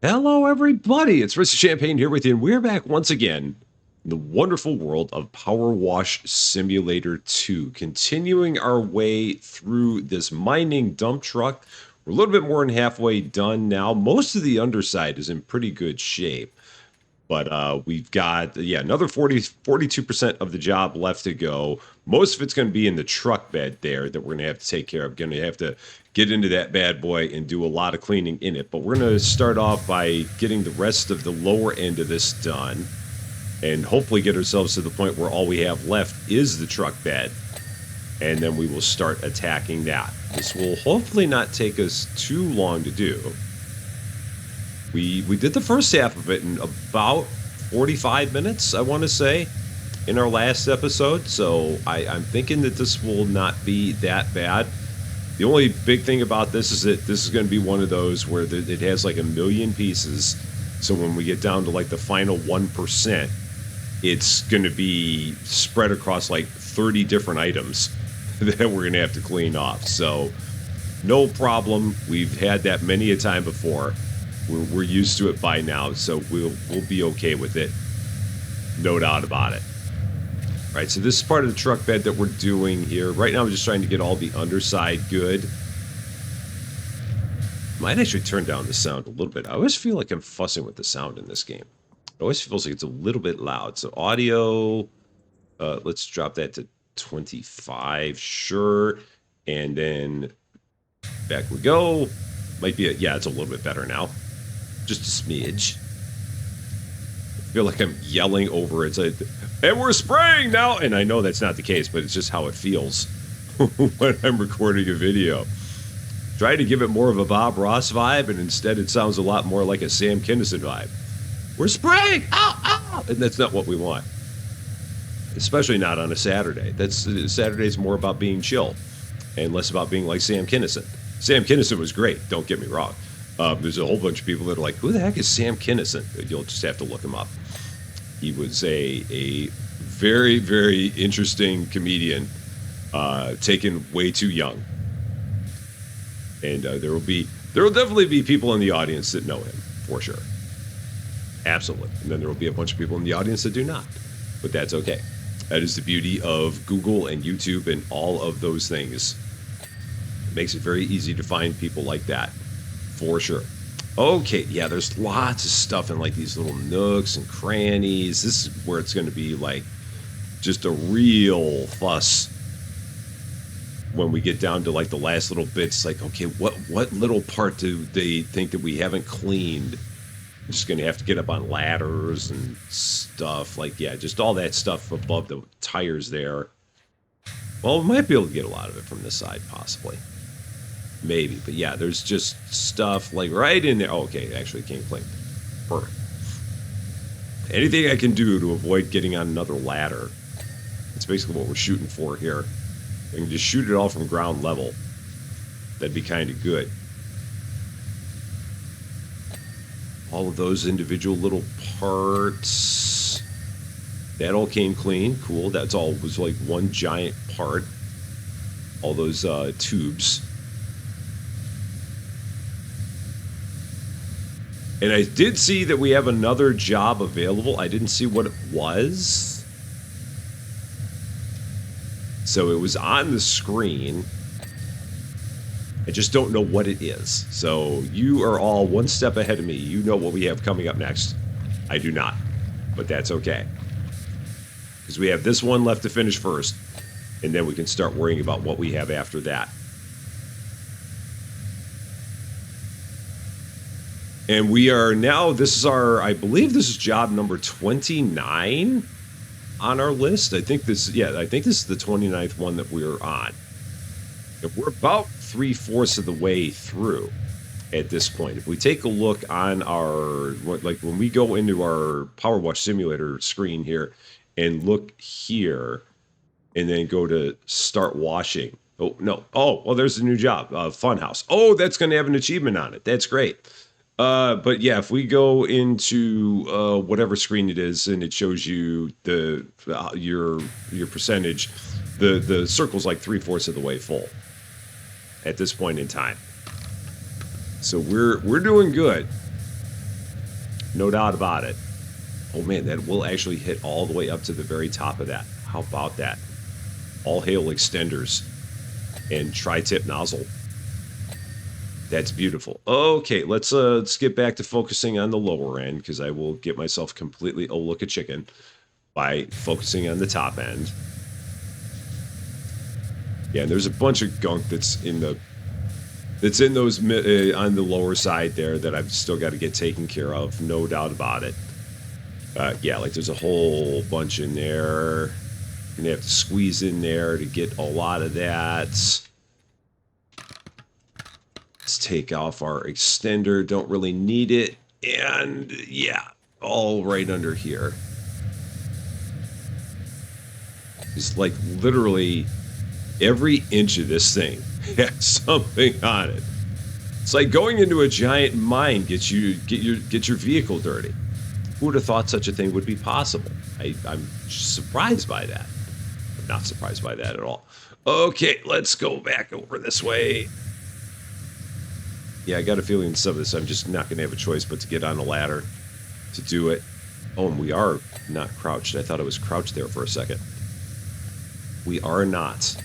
Hello, everybody. It's Mr. Champagne here with you, and we're back once again in the wonderful world of PowerWash Simulator 2, continuing our way through this mining dump truck. We're a little bit more than halfway done now. Most of the underside is in pretty good shape, but we've got, another 42% of the job left to go. Most of it's going to be in the truck bed there that we're going to have to take care of. Going to have to get into that bad boy and do a lot of cleaning in it. But we're going to start off by getting the rest of the lower end of this done and hopefully get ourselves to the point where all we have left is the truck bed. And then we will start attacking that. This will hopefully not take us too long to do. We did the first half of it in about 45 minutes, I want to say, in our last episode. So I'm thinking that this will not be that bad. The only big thing about this is that this is going to be one of those where it has like a million pieces. So when we get down to like the final 1%, it's going to be spread across like 30 different items that we're going to have to clean off. So no problem. We've had that many a time before. We're used to it by now, so we'll be okay with it. No doubt about it. All right, so this is part of the truck bed that we're doing here. Right now I'm just trying to get all the underside good. Might actually turn down the sound a little bit. I always feel like I'm fussing with the sound in this game. It always feels like it's a little bit loud. So audio, let's drop that to 25, sure. And then back we go. Might be, it's a little bit better now. Just a smidge. I feel like I'm yelling over it. It's like, and we're spraying now! And I know that's not the case, but it's just how it feels when I'm recording a video. Try to give it more of a Bob Ross vibe, and instead it sounds a lot more like a Sam Kinison vibe. We're spraying! Ow, ow! And that's not what we want. Especially not on a Saturday. Saturday's more about being chill, and less about being like Sam Kinison. Sam Kinison was great, don't get me wrong. There's a whole bunch of people that are like, who the heck is Sam Kinison? You'll just have to look him up. He was a very, very interesting comedian, taken way too young. And there will definitely be people in the audience that know him, for sure. Absolutely. And then there will be a bunch of people in the audience that do not. But that's okay. That is the beauty of Google and YouTube and all of those things. It makes it very easy to find people like that. For sure. Okay, yeah, there's lots of stuff in like these little nooks and crannies. This is where it's going to be like just a real fuss when we get down to like the last little bits. Like, okay, what little part do they think that we haven't cleaned? I'm just going to have to get up on ladders and stuff. Like, yeah, just all that stuff above the tires there. Well, we might be able to get a lot of it from this side, possibly. Maybe, but yeah, there's just stuff like right in there. Oh, okay, it actually came clean. Perfect. Anything I can do to avoid getting on another ladder. That's basically what we're shooting for here. I can just shoot it all from ground level. That'd be kind of good. All of those individual little parts. That all came clean. Cool. That's all was like one giant part. All those tubes. And I did see that we have another job available. I didn't see what it was. So it was on the screen. I just don't know what it is. So you are all one step ahead of me. You know what we have coming up next. I do not. But that's okay. Because we have this one left to finish first. And then we can start worrying about what we have after that. And we are now, I believe this is job number 29 on our list. I think this is the 29th one that we're on. And we're about 3/4 of the way through at this point. If we take a look on like when we go into our PowerWash Simulator screen here and look here and then go to start washing. Oh, no. Oh, well, there's a new job, Funhouse. Oh, that's going to have an achievement on it. That's great. But yeah, if we go into whatever screen it is and it shows you your percentage, the circle's like 3/4 of the way full at this point in time. So we're doing good. No doubt about it. Oh man, that will actually hit all the way up to the very top of that. How about that? All hail extenders and tri-tip nozzle. That's beautiful. Okay, let's get back to focusing on the lower end, because I will get myself completely look a chicken by focusing on the top end. Yeah, and there's a bunch of gunk that's in those on the lower side there that I've still got to get taken care of, no doubt about it. Yeah, like there's a whole bunch in there. You're gonna have to squeeze in there to get a lot of that. Let's take off our extender. Don't really need it. And yeah, all right under here. It's like literally every inch of this thing has something on it. It's like going into a giant mine get your vehicle dirty. Who would have thought such a thing would be possible? I'm surprised by that. I'm not surprised by that at all. Okay, let's go back over this way. Yeah, I got a feeling some of this I'm just not going to have a choice but to get on a ladder to do it. Oh, and we are not crouched. I thought I was crouched there for a second. We are not.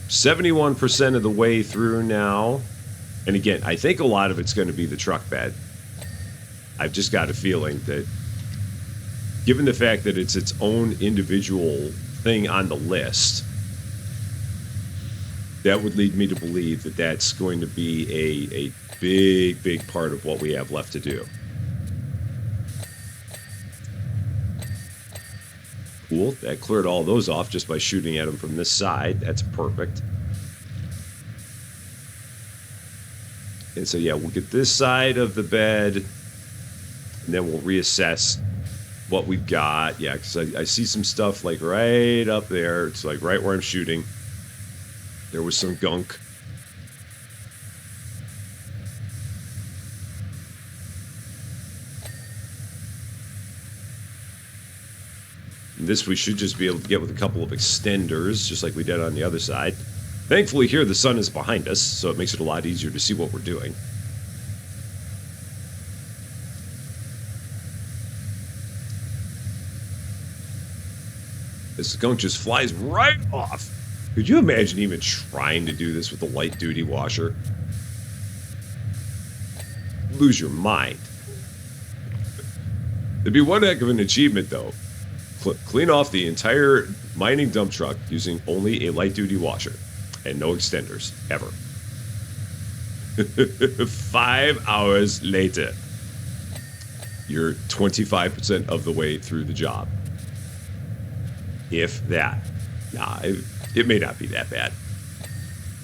71% of the way through now. And again, I think a lot of it's going to be the truck bed. I've just got a feeling that given the fact that it's its own individual thing on the list, that would lead me to believe that that's going to be a big, big part of what we have left to do. Cool. That cleared all those off just by shooting at them from this side. That's perfect. And so, yeah, we'll get this side of the bed, and then we'll reassess what we've got. Yeah, because I see some stuff like right up there. It's like right where I'm shooting. There was some gunk. And this we should just be able to get with a couple of extenders, just like we did on the other side. Thankfully here the sun is behind us, so it makes it a lot easier to see what we're doing. This gunk just flies right off. Could you imagine even trying to do this with a light-duty washer? Lose your mind. It'd be one heck of an achievement, though. Clean off the entire mining dump truck using only a light-duty washer and no extenders, ever. 5 hours later, you're 25% of the way through the job. If that. Nah, it may not be that bad.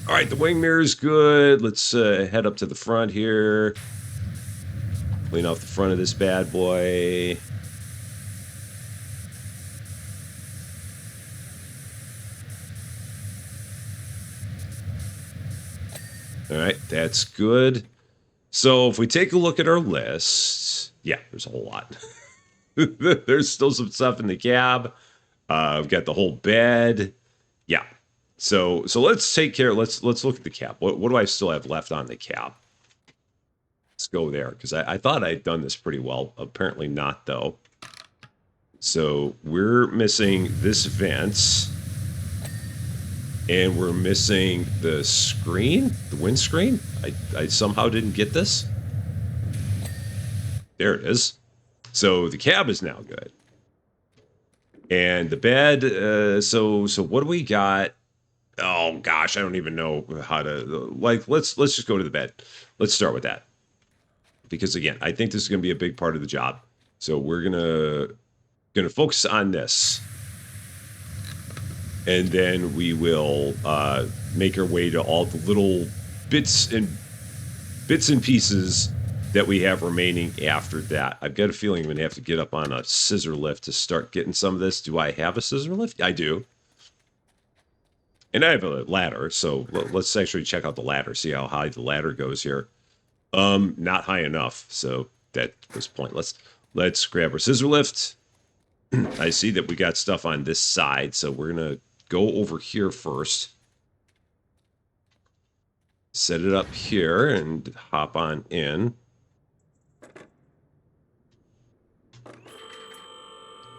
All right, the wing mirror's good. Let's head up to the front here. Clean off the front of this bad boy. All right, that's good. So if we take a look at our list, yeah, there's a whole lot. There's still some stuff in the cab. We've got the whole bed. Yeah. So let's take care. Let's look at the cab. What do I still have left on the cab? Let's go there, because I thought I'd done this pretty well. Apparently not, though. So we're missing this vent. And we're missing the screen, the windscreen. I somehow didn't get this. There it is. So the cab is now good. And the bed, so what do we got? Oh gosh, I don't even know how to, like, let's just go to the bed. Let's start with that. Because again, I think this is going to be a big part of the job. So we're gonna focus on this. And then we will make our way to all the little bits and pieces that we have remaining after that. I've got a feeling I'm going to have to get up on a scissor lift to start getting some of this. Do I have a scissor lift? I do. And I have a ladder, so let's actually check out the ladder, see how high the ladder goes here. Not high enough, so that was pointless. Let's grab our scissor lift. I see that we got stuff on this side, so we're going to go over here first. Set it up here and hop on in.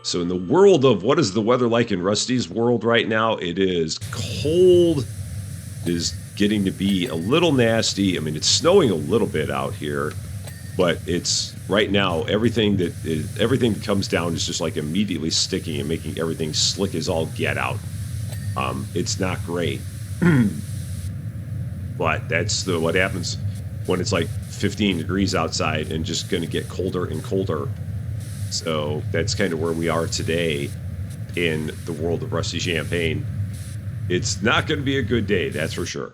So in the world of what is the weather like in Rusty's world right now, it is cold. It is getting to be a little nasty. I mean, it's snowing a little bit out here, but it's right now everything that comes down is just like immediately sticking and making everything slick as all get out. It's not great, but that's what happens when it's like 15 degrees outside and just going to get colder and colder. So that's kind of where we are today in the world of Rusty Champaign. It's not going to be a good day, that's for sure.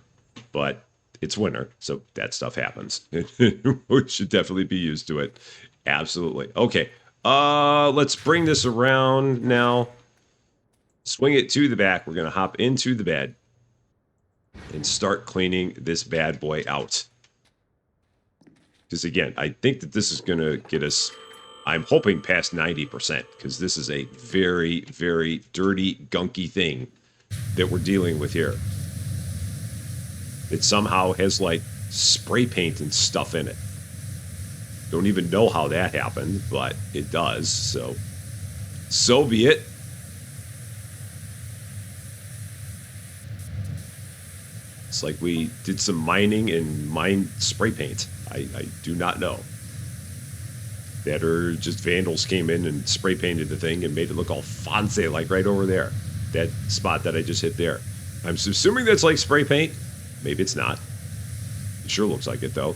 But it's winter, so that stuff happens. We should definitely be used to it. Absolutely. Okay, let's bring this around now. Swing it to the back. We're going to hop into the bed and start cleaning this bad boy out. Because again, I think that this is going to get us... I'm hoping past 90%, because this is a very, very dirty, gunky thing that we're dealing with here. It somehow has, like, spray paint and stuff in it. Don't even know how that happened, but it does, so be it. It's like we did some mining and mined spray paint. I do not know. That or just vandals came in and spray painted the thing and made it look all fancy, like right over there. That spot that I just hit there. I'm assuming that's like spray paint. Maybe it's not. It sure looks like it, though.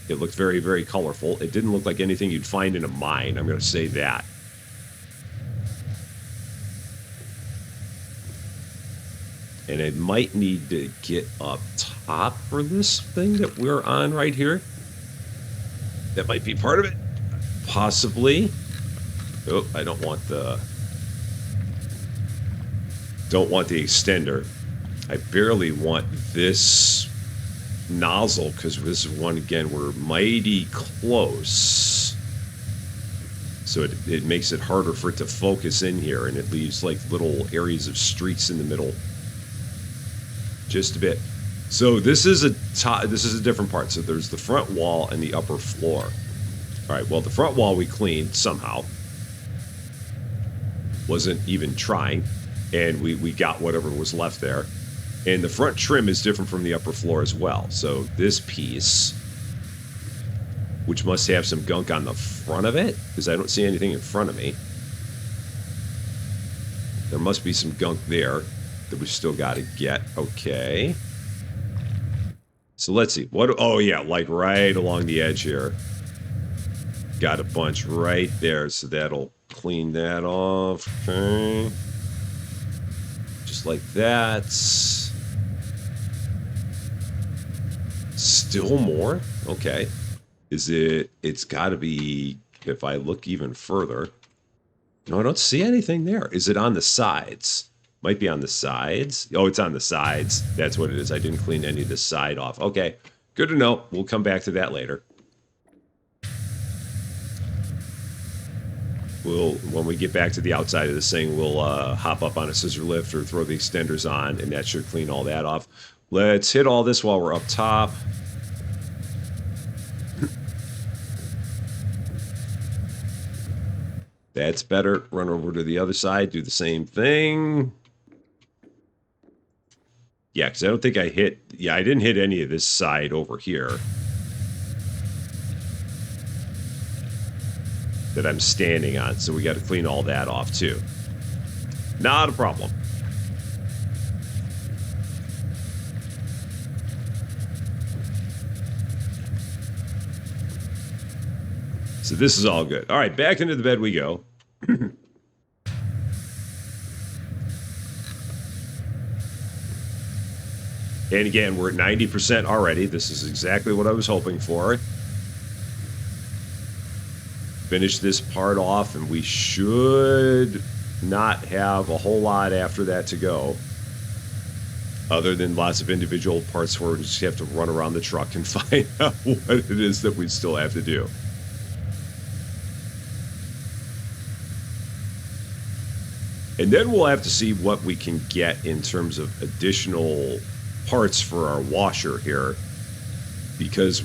It looked very, very colorful. It didn't look like anything you'd find in a mine. I'm going to say that. And I might need to get up top for this thing that we're on right here. That might be part of it. Possibly. Oh, I don't want the extender. I barely want this nozzle, because this is one, again, we're mighty close. So it makes it harder for it to focus in here, and it leaves like little areas of streaks in the middle. Just a bit. So this is a different part. So there's the front wall and the upper floor. All right, well, the front wall we cleaned somehow. Wasn't even trying. And we got whatever was left there. And the front trim is different from the upper floor as well. So this piece, which must have some gunk on the front of it, because I don't see anything in front of me. There must be some gunk there that we still got to get. Okay. So let's see. What? Oh, yeah, like right along the edge here. Got a bunch right there, so that'll clean that off. Okay. Just like that. Still more? Okay. Is it... It's got to be... If I look even further... No, I don't see anything there. Is it on the sides? Might be on the sides. Oh, it's on the sides. That's what it is. I didn't clean any of this side off. Okay. Good to know. We'll come back to that later. When we get back to the outside of this thing, we'll hop up on a scissor lift or throw the extenders on, and that should clean all that off. Let's hit all this while we're up top. That's better. Run over to the other side, do the same thing. Yeah, because I don't think I hit... Yeah, I didn't hit any of this side over here that I'm standing on, so we got to clean all that off, too. Not a problem. So this is all good. All right, back into the bed we go. And again, we're at 90% already. This is exactly what I was hoping for. Finish this part off, and we should not have a whole lot after that to go. Other than lots of individual parts where we just have to run around the truck and find out what it is that we still have to do. And then we'll have to see what we can get in terms of additional parts for our washer here. because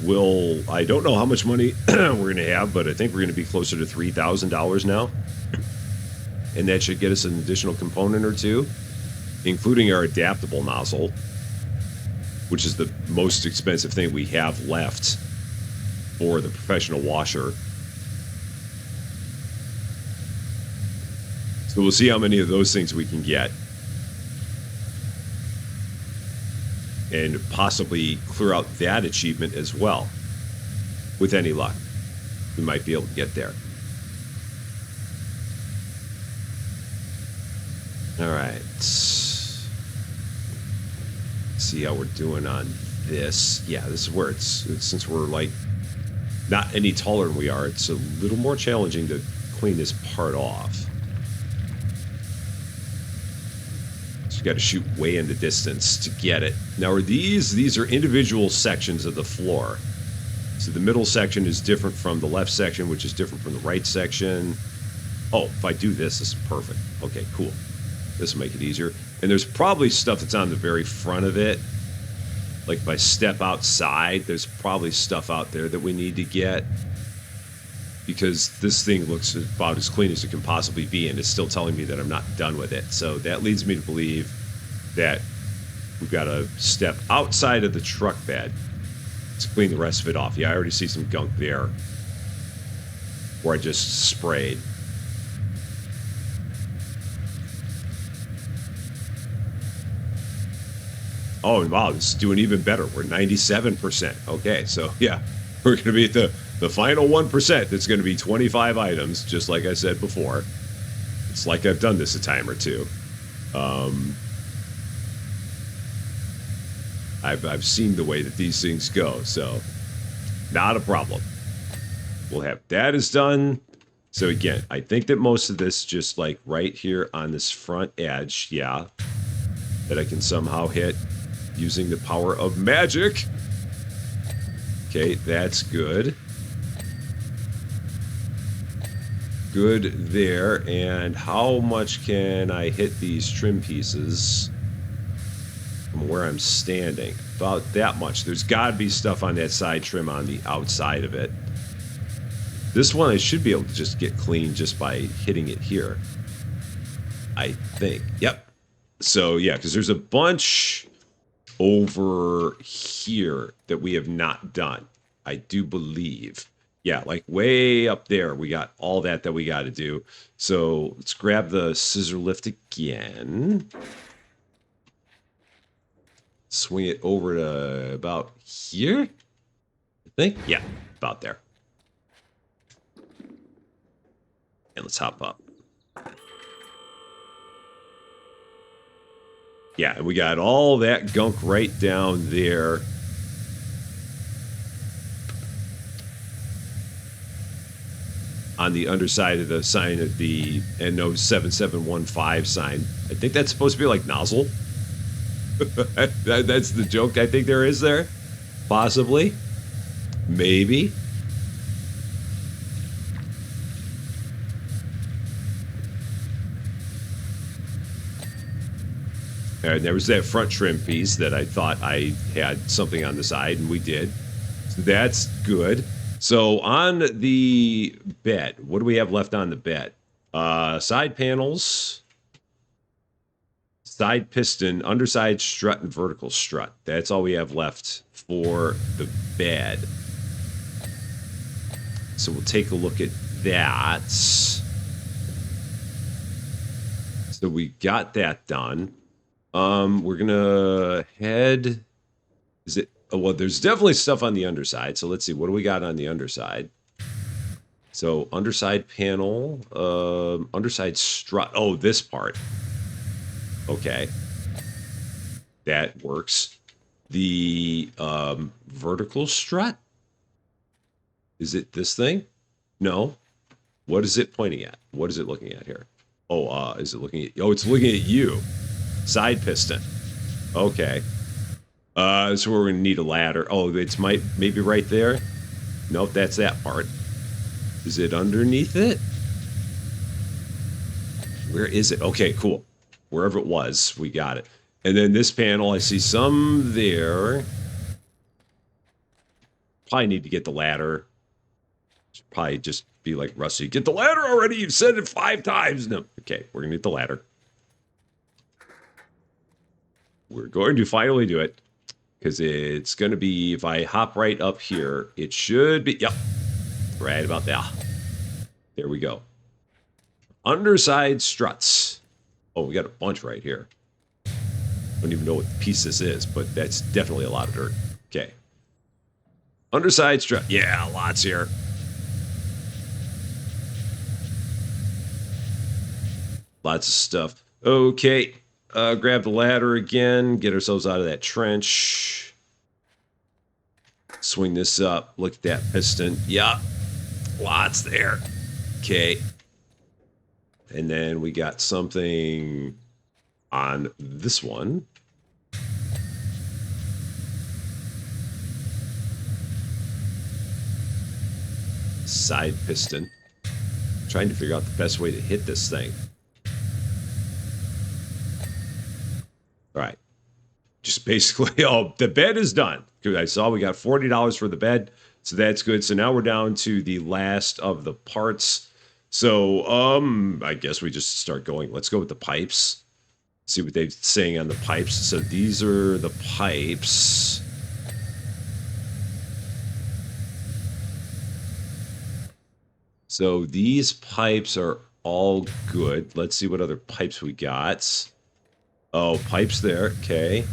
I don't know how much money we're going to have, but I think we're going to be closer to $3,000 now. And that should get us an additional component or two, including our adaptable nozzle, which is the most expensive thing we have left for the professional washer. So we'll see how many of those things we can get. And possibly clear out that achievement as well. With any luck, we might be able to get there. All right. See how we're doing on this. Yeah, this is where it's since we're like not any taller than we are, it's a little more challenging to clean this part off. So you got to shoot way in the distance to get it. Now, are these are individual sections of the floor. So the middle section is different from the left section, which is different from the right section. Oh, if I do this is perfect. Okay, cool. This will make it easier. And there's probably stuff that's on the very front of it. Like if I step outside, there's probably stuff out there that we need to get. Because this thing looks about as clean as it can possibly be, and it's still telling me that I'm not done with it. So that leads me to believe that we've got to step outside of the truck bed to clean the rest of it off. Yeah, I already see some gunk there where I just sprayed. Oh, wow, this is doing even better. We're 97%. Okay, so yeah, we're going to be at the final 1% that's going to be 25 items, just like I said before. It's like I've done this a time or two. I've seen the way that these things go, so not a problem. We'll have that is done. So again, I think that most of this just like right here on this front edge, yeah, that I can somehow hit using the power of magic. Okay, that's good. Good there. And how much can I hit these trim pieces from where I'm standing? About that much. There's got to be stuff on that side trim on the outside of it. This one I should be able to just get clean just by hitting it here, I think. Yep. So yeah, because there's a bunch over here that we have not done, I do believe. Yeah, like way up there, we got all that we got to do. So let's grab the scissor lift again. Swing it over to about here, I think. Yeah, about there. And let's hop up. Yeah, and we got all that gunk right down there. On the underside of the sign of the NO7715 sign. I think that's supposed to be like nozzle. That's the joke I think there is there. Possibly. Maybe. And there was that front trim piece that I thought I had something on the side, and we did. So that's good. So on the bed, what do we have left on the bed? Side panels, side piston, underside strut, and vertical strut. That's all we have left for the bed. So we'll take a look at that. So we got that done. We're gonna head. Is it? Oh, well, there's definitely stuff on the underside. So let's see. What do we got on the underside? So underside panel, underside strut. Oh, this part. Okay, that works. The vertical strut. Is it this thing? No. What is it pointing at? What is it looking at here? Oh, is it looking at? Oh, it's looking at you. Side piston. Okay. So we're gonna need a ladder. Oh, it's maybe right there. Nope, that's that part. Is it underneath it? Where is it? Okay, cool. Wherever it was, we got it. And then this panel, I see some there. Probably need to get the ladder. Should probably just be like, Rusty, get the ladder already. You've said it 5 times. No. Okay, we're going to get the ladder. We're going to finally do it. Because it's going to be, if I hop right up here, it should be, yep, right about there. There we go. Underside struts. Oh, we got a bunch right here. Don't even know what piece this is, but that's definitely a lot of dirt. Okay. Underside strut. Yeah, lots here. Lots of stuff. Okay. Grab the ladder again. Get ourselves out of that trench. Swing this up. Look at that piston. Yeah. Lots there. Okay. And then we got something on this one. Side piston. Trying to figure out the best way to hit this thing. All right. Just basically, oh, the bed is done. I saw we got $40 for the bed, so that's good. So now we're down to the last of the parts. So, I guess we just start going. Let's go with the pipes. See what they're saying on the pipes. So these are the pipes. So these pipes are all good. Let's see what other pipes we got. Oh, pipes there. Okay.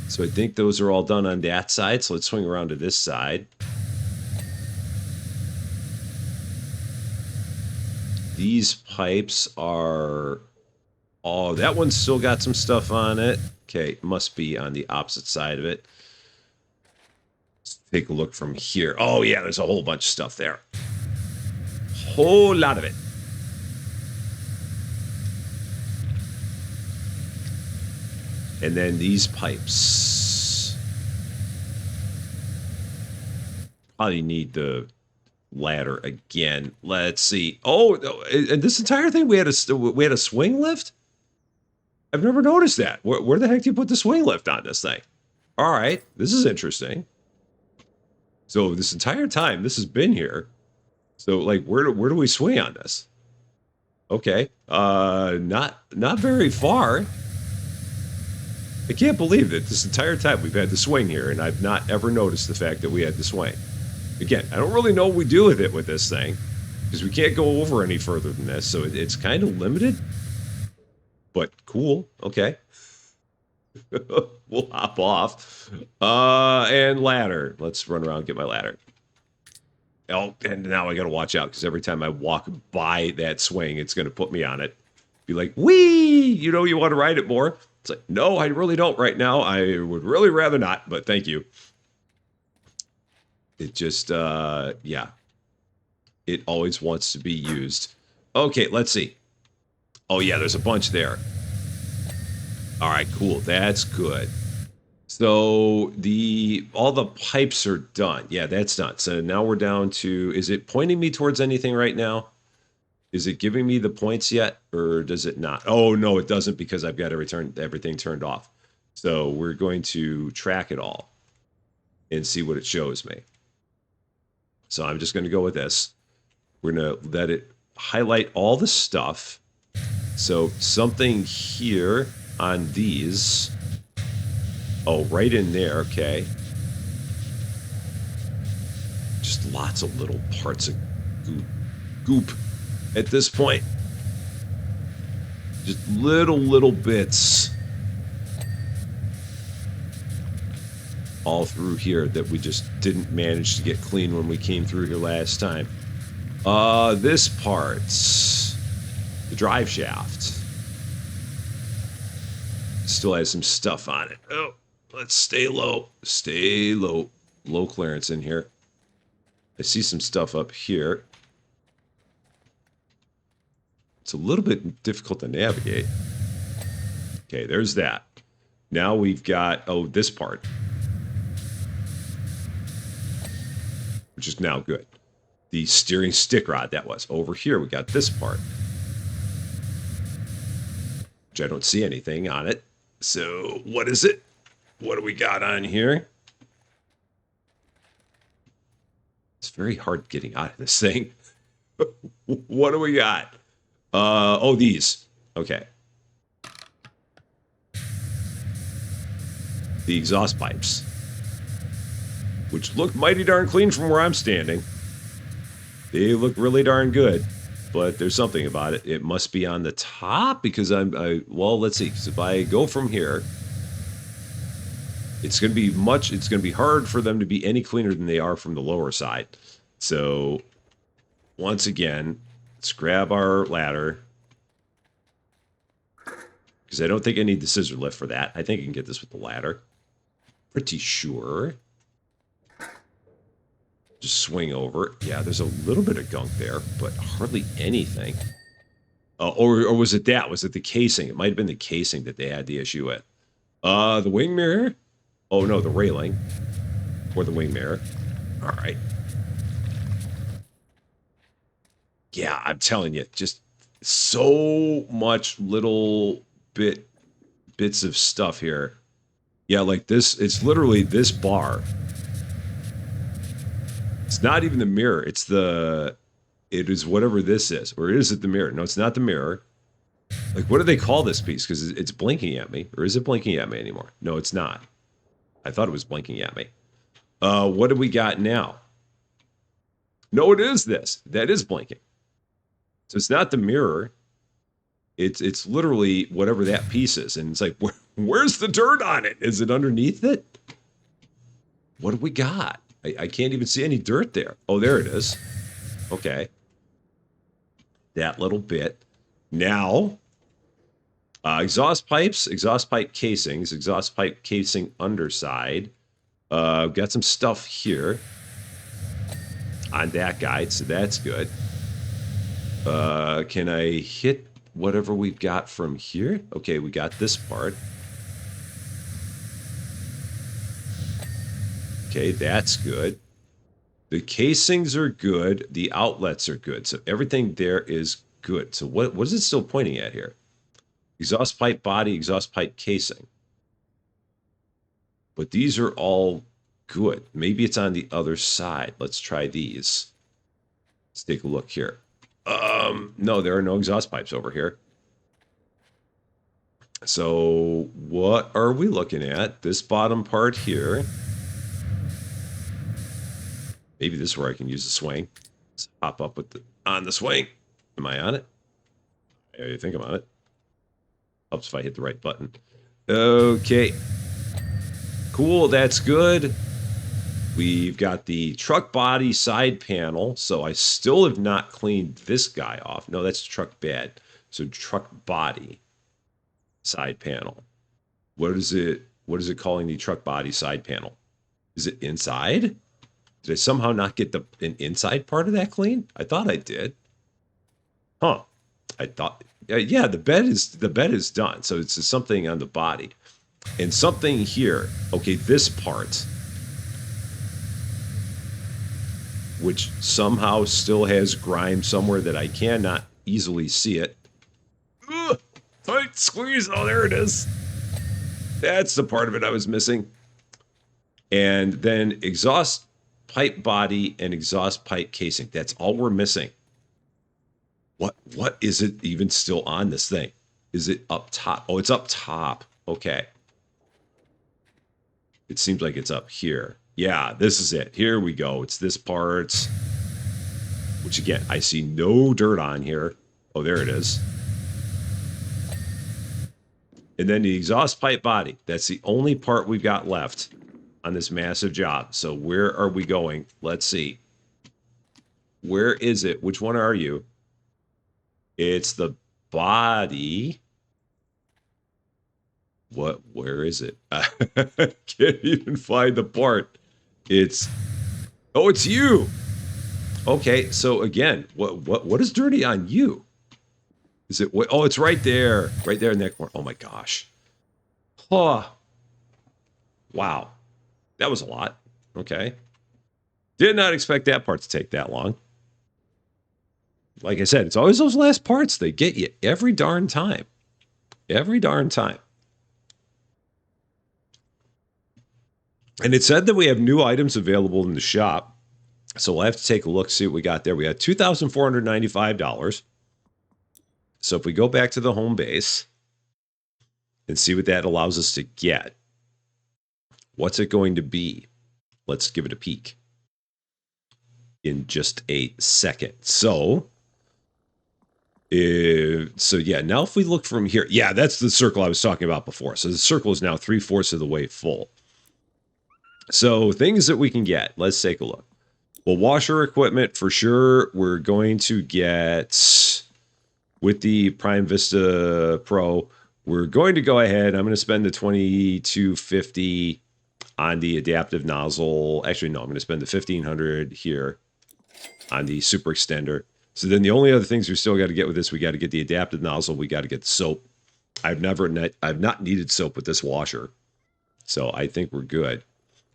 So I think those are all done on that side. So let's swing around to this side. These pipes are... Oh, that one's still got some stuff on it. Okay, must be on the opposite side of it. Let's take a look from here. Oh, yeah, there's a whole bunch of stuff there. Whole lot of it. And then these pipes. Probably need the ladder again. Let's see. Oh, and this entire thing we had a swing lift? I've never noticed that. Where the heck do you put the swing lift on this thing? All right, this is interesting. So this entire time this has been here. So like where do we swing on this? Okay. Not very far. I can't believe that this entire time we've had the swing here, and I've not ever noticed the fact that we had the swing. Again, I don't really know what we do with it with this thing, because we can't go over any further than this, so it's kind of limited. But cool. Okay. We'll hop off. And ladder. Let's run around and get my ladder. Oh, and now I got to watch out, because every time I walk by that swing, it's going to put me on it. Be like, whee! You know you want to ride it more. It's like, no, I really don't right now. I would really rather not, but thank you. It just, yeah. It always wants to be used. Okay, let's see. Oh, yeah, there's a bunch there. All right, cool. That's good. So all the pipes are done. Yeah, that's done. So now we're down to, is it pointing me towards anything right now? Is it giving me the points yet, or does it not? Oh, no, it doesn't, because I've got everything turned off. So we're going to track it all and see what it shows me. So I'm just going to go with this. We're going to let it highlight all the stuff. So something here on these. Oh, right in there. Okay. Just lots of little parts of goop. At this point, just little bits all through here that we just didn't manage to get clean when we came through here last time. This part, the drive shaft, still has some stuff on it. Oh, let's stay low. Low clearance in here. I see some stuff up here. It's a little bit difficult to navigate. Okay, there's that. Now we've got, oh, this part, which is now good. The steering stick rod, that was. Over here, we got this part, which I don't see anything on it. So what is it? What do we got on here? It's very hard getting out of this thing. What do we got? Oh, these. Okay. The exhaust pipes, which look mighty darn clean from where I'm standing. They look really darn good, but there's something about it. It must be on the top because well, let's see. So if I go from here, it's going to be hard for them to be any cleaner than they are from the lower side. So once again, let's grab our ladder because I don't think I need the scissor lift for that. I think I can get this with the ladder. Pretty sure. Just swing over. Yeah, there's a little bit of gunk there, but hardly anything. Or was it that? Was it the casing? It might have been the casing that they had the issue with. The wing mirror? Oh, no, the railing. Or the wing mirror. All right. Yeah, I'm telling you, just so much little bits of stuff here. Yeah, like this, it's literally this bar. It's not even the mirror. It is whatever this is. Or is it the mirror? No, it's not the mirror. Like, what do they call this piece? Because it's blinking at me. Or is it blinking at me anymore? No, it's not. I thought it was blinking at me. What do we got now? No, it is this. That is blinking. So it's not the mirror. It's literally whatever that piece is. And it's like, where's the dirt on it? Is it underneath it? What do we got? I can't even see any dirt there. Oh, there it is. Okay. That little bit. Now, exhaust pipes, exhaust pipe casings, exhaust pipe casing underside. Got some stuff here on that guide, so that's good. Can I hit whatever we've got from here? Okay, we got this part. Okay, that's good. The casings are good. The outlets are good. So everything there is good. So what is it still pointing at here? Exhaust pipe body, exhaust pipe casing. But these are all good. Maybe it's on the other side. Let's try these. Let's take a look here. No, there are no exhaust pipes over here. So what are we looking at? This bottom part here. Maybe this is where I can use the swing. Let's hop up with on the swing. Am I on it? I think I'm on it. Helps if I hit the right button. Okay. Cool, that's good. We've got the truck body side panel. So I still have not cleaned this guy off. No, that's truck bed. So truck body side panel. What is it calling the truck body side panel? Is it inside? Did I somehow not get an inside part of that clean? I thought I did. Huh. I thought, yeah, the bed is done. So it's something on the body. And something here. Okay, this part, which somehow still has grime somewhere that I cannot easily see it. Ugh, tight squeeze. Oh, there it is. That's the part of it I was missing. And then exhaust pipe body and exhaust pipe casing. That's all we're missing. What is it even still on this thing? Is it up top? Oh, it's up top. Okay. It seems like it's up here. Yeah, this is it. Here we go. It's this part, which again, I see no dirt on here. Oh, there it is. And then the exhaust pipe body. That's the only part we've got left on this massive job. So where are we going? Let's see. Where is it? Which one are you? It's the body. Where is it? I can't even find the part. Oh, it's you. Okay, so again, what is dirty on you? Is it oh, it's right there in that corner. Oh my gosh. Oh. Wow. That was a lot. Okay. Did not expect that part to take that long. Like I said, it's always those last parts. They get you every darn time. Every darn time. And it said that we have new items available in the shop. So we'll have to take a look, see what we got there. We got $2,495. So if we go back to the home base and see what that allows us to get, what's it going to be? Let's give it a peek in just a second. So yeah, now if we look from here, yeah, that's the circle I was talking about before. So the circle is now 3/4 of the way full. So things that we can get, let's take a look. Well, washer equipment for sure. We're going to get with the Prime Vista Pro. We're going to go ahead. I'm going to spend the $2,250 on the adaptive nozzle. Actually, no, I'm going to spend the $1,500 here on the super extender. So then the only other things we still got to get with this, we got to get the adaptive nozzle. We got to get the soap. I've not needed soap with this washer. So I think we're good.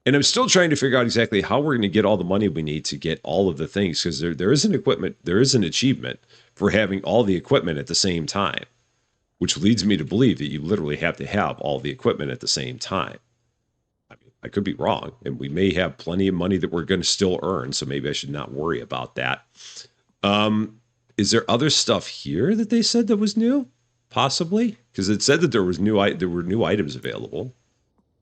And I'm still trying to figure out exactly how we're going to get all the money we need to get all of the things, because there is an achievement for having all the equipment at the same time, which leads me to believe that you literally have to have all the equipment at the same time. I mean, I could be wrong, and we may have plenty of money that we're going to still earn, so maybe I should not worry about that. Is there other stuff here that they said that was new? Possibly, because it said that there were new items available.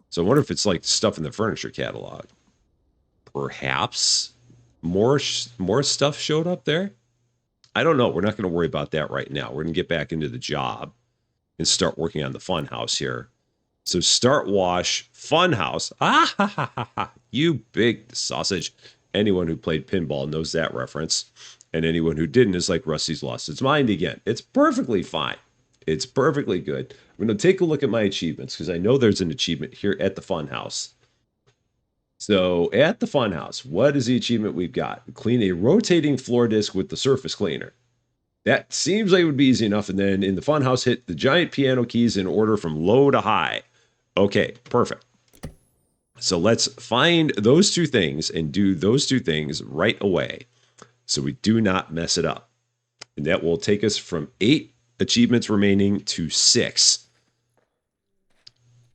So I wonder if it's like stuff in the furniture catalog. Perhaps more stuff showed up there. I don't know. We're not going to worry about that right now. We're going to get back into the job and start working on the fun house here. So start wash, fun house. Ah, ha, ha, ha, ha. You big sausage. Anyone who played pinball knows that reference. And anyone who didn't is like Rusty's lost its mind again. It's perfectly fine. It's perfectly good. I'm going to take a look at my achievements because I know there's an achievement here at the fun house. So at the fun house, what is the achievement we've got? Clean a rotating floor disc with the surface cleaner. That seems like it would be easy enough. And then in the fun house, hit the giant piano keys in order from low to high. Okay, perfect. So let's find those two things and do those two things right away so we do not mess it up. And that will take us from 8 achievements remaining to 6.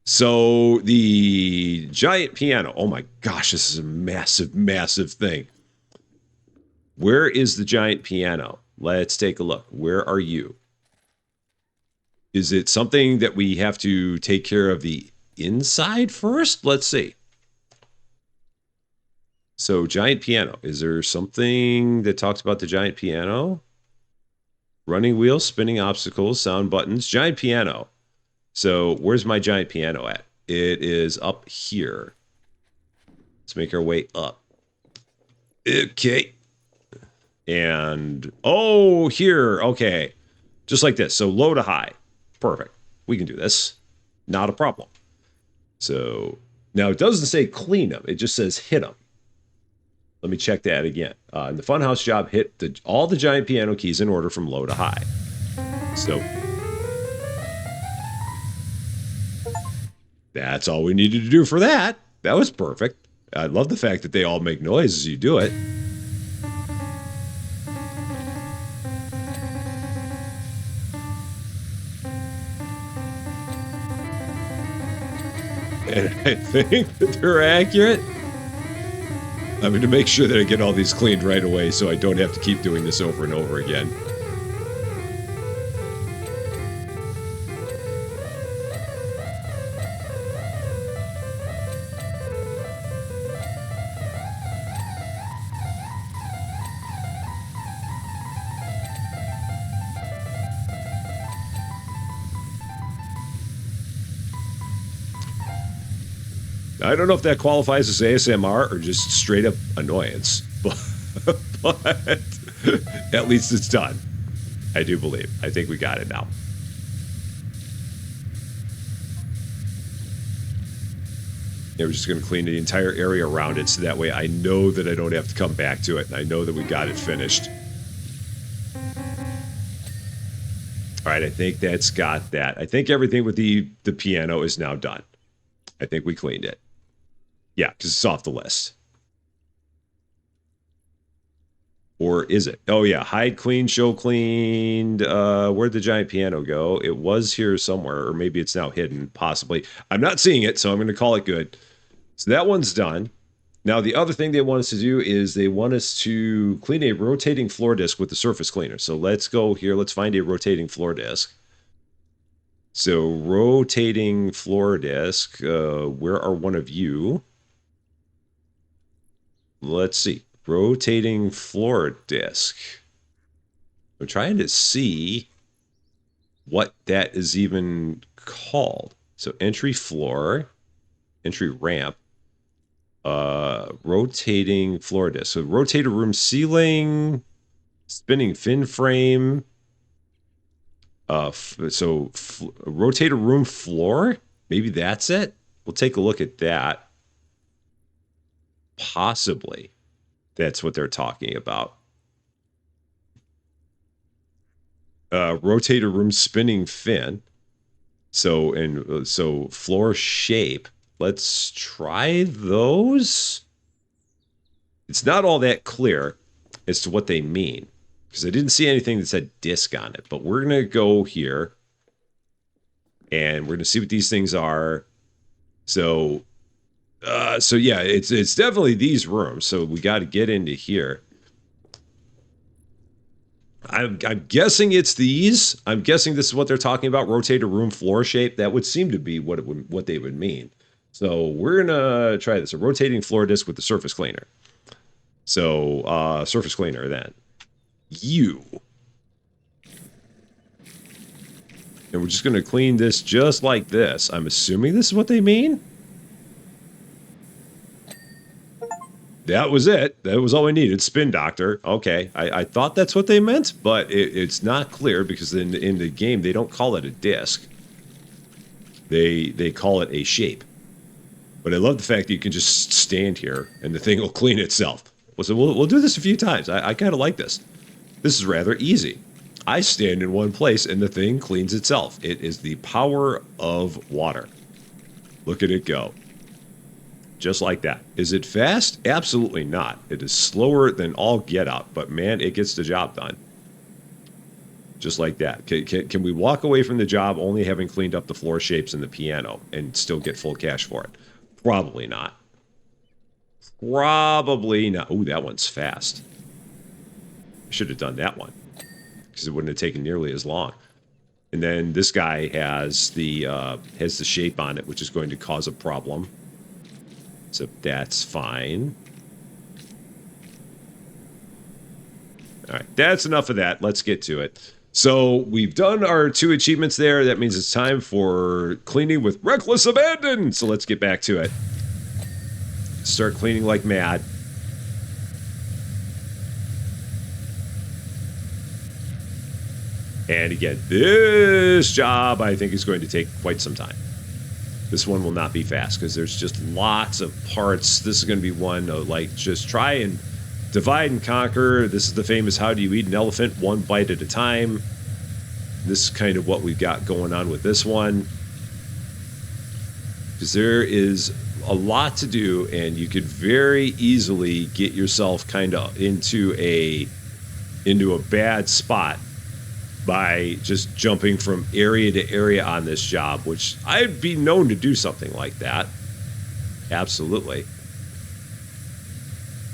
So the giant piano. Oh my gosh, this is a massive, massive thing. Where is the giant piano? Let's take a look. Where are you? Is it something that we have to take care of the inside first? Let's see. So giant piano. Is there something that talks about the giant piano? Running wheels, spinning obstacles, sound buttons, giant piano. So where's my giant piano at? It is up here. Let's make our way up. Okay. And, oh, here. Okay. Just like this. So low to high. Perfect. We can do this. Not a problem. So now it doesn't say clean them. It just says hit them. Let me check that again. In the funhouse job, hit all the giant piano keys in order from low to high. So that's all we needed to do for that. That was perfect. I love the fact that they all make noise as you do it. And I think that they're accurate. I'm going to make sure that I get all these cleaned right away so I don't have to keep doing this over and over again. I don't know if that qualifies as ASMR or just straight up annoyance, but at least it's done. I do believe. I think we got it now. Yeah, we're just going to clean the entire area around it so that way I know that I don't have to come back to it and I know that we got it finished. All right, I think that's got that. I think everything with the piano is now done. I think we cleaned it. Yeah, because it's off the list. Or is it? Oh, yeah. Hide clean, show cleaned. Where'd the giant piano go? It was here somewhere, or maybe it's now hidden, possibly. I'm not seeing it, so I'm going to call it good. So that one's done. Now, the other thing they want us to do is they want us to clean a rotating floor disc with the surface cleaner. So let's go here. Let's find a rotating floor disc. So rotating floor disc, where are one of you? Let's see. Rotating floor disc. I'm trying to see what that is even called. So entry floor, entry ramp, rotating floor disc. So rotator room ceiling, spinning fin frame. Rotator room floor. Maybe that's it. We'll take a look at that. Possibly, that's what they're talking about. Rotator room spinning fin. So floor shape. Let's try those. It's not all that clear as to what they mean, because I didn't see anything that said disc on it. But we're going to go here, and we're going to see what these things are. So yeah, it's definitely these rooms. So we got to get into here. I'm guessing it's these. I'm guessing this is what they're talking about. Rotator room floor shape. That would seem to be what they would mean. So we're gonna try this. A rotating floor disc with the surface cleaner. So surface cleaner then. You. And we're just gonna clean this just like this. I'm assuming this is what they mean. That was it. That was all we needed. Spin doctor. Okay. I thought that's what they meant, but it's not clear because in the game they don't call it a disc. They call it a shape. But I love the fact that you can just stand here and the thing will clean itself. So we'll do this a few times. I kind of like this. This is rather easy. I stand in one place and the thing cleans itself. It is the power of water. Look at it go. Just like that. Is it fast? Absolutely not. It is slower than all get out, but man, it gets the job done. Just like that. Can we walk away from the job only having cleaned up the floor shapes and the piano and still get full cash for it? Probably not. Probably not. Ooh, that one's fast. I should have done that one because it wouldn't have taken nearly as long. And then this guy has the shape on it, which is going to cause a problem. So that's fine. All right, that's enough of that. Let's get to it. So we've done our 2 achievements there. That means it's time for cleaning with reckless abandon. So let's get back to it. Start cleaning like mad. And again, this job I think is going to take quite some time. This one will not be fast because there's just lots of parts. This is going to be one like just try and divide and conquer. This is the famous how do you eat an elephant one bite at a time. This is kind of what we've got going on with this one. Because there is a lot to do and you could very easily get yourself kind of into a bad spot by just jumping from area to area on this job, which I'd be known to do something like that. Absolutely.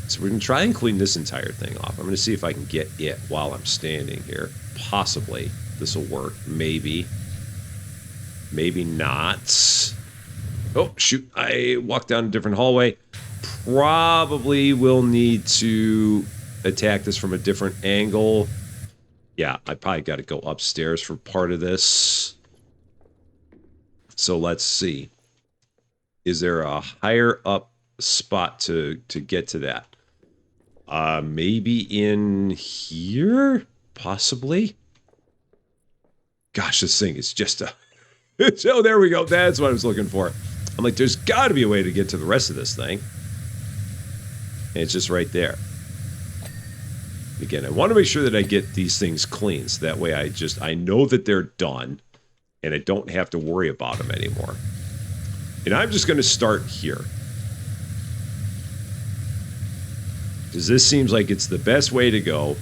So we're going to try and clean this entire thing off. I'm going to see if I can get it while I'm standing here. Possibly. This will work. Maybe. Maybe not. Oh, shoot. I walked down a different hallway. Probably will need to attack this from a different angle. Yeah, I probably got to go upstairs for part of this. So let's see. Is there a higher up spot to get to that? Maybe in here? Possibly? Gosh, this thing is just a... Oh, there we go. That's what I was looking for. I'm like, there's got to be a way to get to the rest of this thing. And it's just right there. Again, I want to make sure that I get these things clean, so that way I know that they're done, and I don't have to worry about them anymore. And I'm just going to start here. Because this seems like it's the best way to go.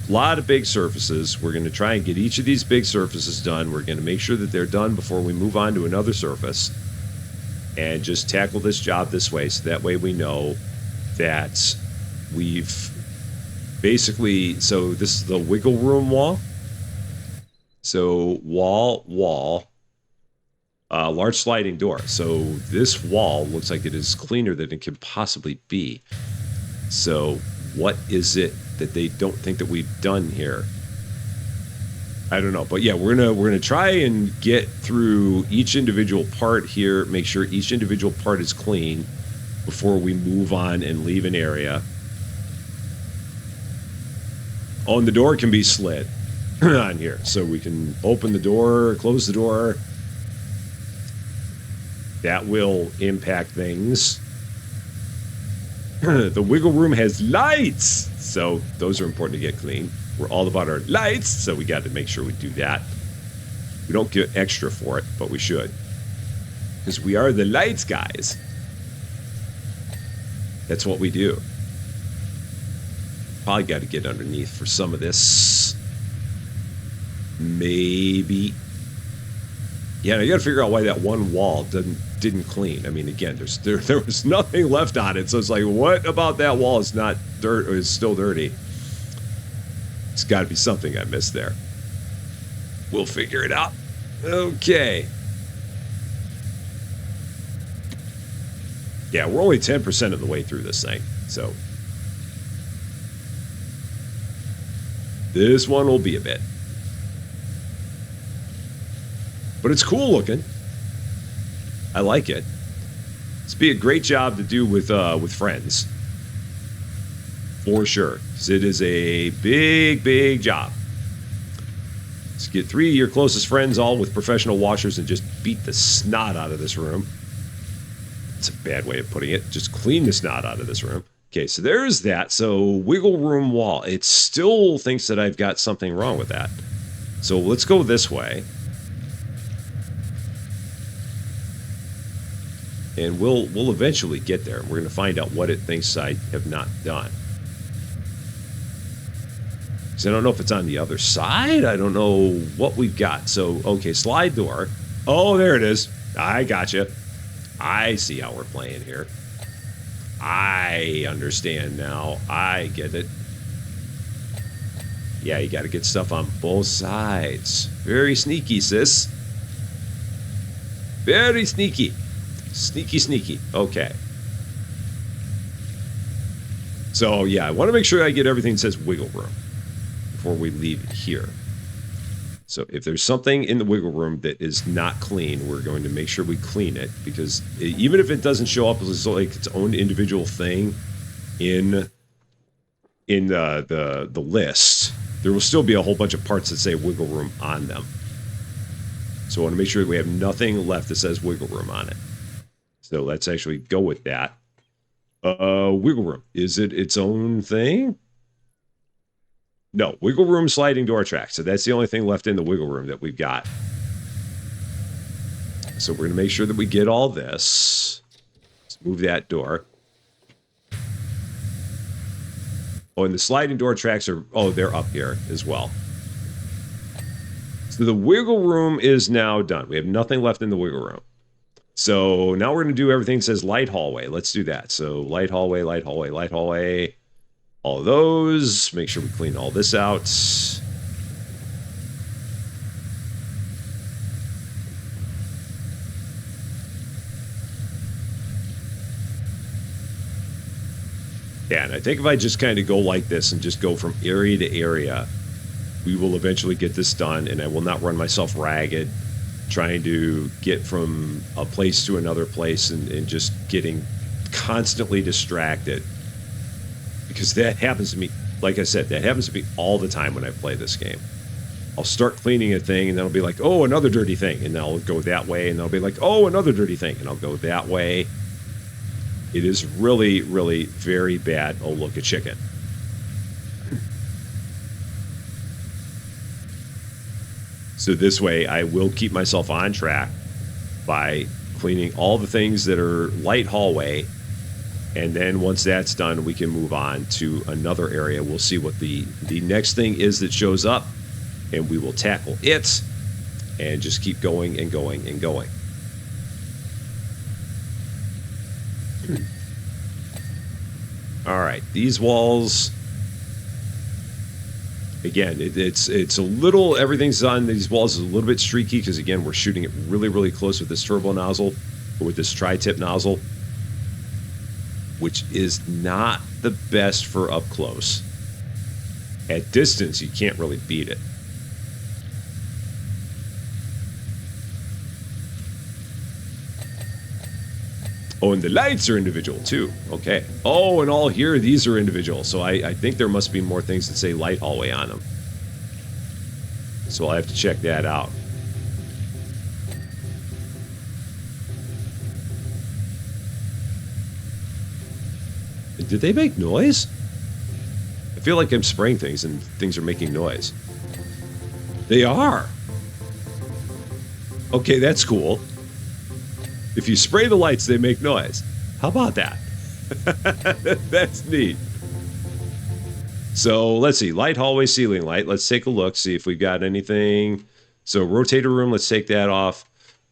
A lot of big surfaces. We're going to try and get each of these big surfaces done. We're going to make sure that they're done before we move on to another surface. and just tackle this job this way, so that way we know that we've basically, so this is the wiggle room wall. So wall, large sliding door. So this wall looks like it is cleaner than it can possibly be. So what is it that they don't think that we've done here? I don't know, but yeah, we're gonna try and get through each individual part here, make sure each individual part is clean before we move on and leave an area. Oh, and the door can be slid on here, so we can open the door, close the door. That will impact things. The wiggle room has lights, so those are important to get clean. We're all about our lights, so we got to make sure we do that. We don't get extra for it, but we should, because we are the lights guys. That's what we do. Probably got to get underneath for some of this. Maybe. Yeah, you got to figure out why that one wall didn't clean. I mean, again, there was nothing left on it, so it's like, what about that wall is not dirt or is still dirty? It's got to be something I missed there. We'll figure it out. Okay. Yeah, we're only 10% of the way through this thing, so this one will be a bit. But it's cool looking. I like it. It's be a great job to do with friends. For sure. Because it is a big, big job. Let's get 3 of your closest friends all with professional washers and just beat the snot out of this room. That's a bad way of putting it. Just clean the snot out of this room. Okay, so there's that. So wiggle room wall. It still thinks that I've got something wrong with that. So let's go this way. And we'll eventually get there. We're going to find out what it thinks I have not done. Because I don't know if it's on the other side. I don't know what we've got. So, okay, slide door. Oh, there it is. I gotcha. I see how we're playing here. I understand now. I get it. Yeah, you got to get stuff on both sides. Very sneaky, sis. Very sneaky. Sneaky, sneaky. Okay. So, yeah, I want to make sure I get everything that says wiggle room before we leave here. So if there's something in the wiggle room that is not clean, we're going to make sure we clean it, because even if it doesn't show up as like its own individual thing in the list, there will still be a whole bunch of parts that say wiggle room on them. So I want to make sure that we have nothing left that says wiggle room on it. So let's actually go with that. Wiggle room. Is it its own thing? No, wiggle room sliding door track. So that's the only thing left in the wiggle room that we've got. So we're going to make sure that we get all this. Let's move that door. Oh, and the sliding door tracks are, oh, they're up here as well. So the wiggle room is now done. We have nothing left in the wiggle room. So now we're going to do everything that says light hallway. Let's do that. So light hallway, light hallway, light hallway. All of those. Make sure we clean all this out. Yeah, and I think if I just kind of go like this and just go from area to area, we will eventually get this done, and I will not run myself ragged trying to get from a place to another place and just getting constantly distracted. Because that happens to me, like I said, that happens to me all the time when I play this game. I'll start cleaning a thing, and then I'll be like, oh, another dirty thing, and then I'll go that way, and I'll be like, oh, another dirty thing, and I'll go that way. It is really, really very bad. Oh, look, a chicken. So this way, I will keep myself on track by cleaning all the things that are light hallway. And then once that's done, we can move on to another area. We'll see what the next thing is that shows up, and we will tackle it and just keep going and going and going. All right, these walls. Again, it's a little, everything's on these walls is a little bit streaky because, again, we're shooting it really, really close with this turbo nozzle, or with this tri-tip nozzle, which is not the best for up close. At distance, you can't really beat it. Oh, and the lights are individual, too. Okay. Oh, and all here, these are individual. So I think there must be more things that say light hallway on them. So I'll have to check that out. Did they make noise? I feel like I'm spraying things and things are making noise. They are. Okay, that's cool. If you spray the lights, they make noise. How about that? That's neat. So let's see. Light hallway ceiling light. Let's take a look, see if we've got anything. So rotator room, let's take that off.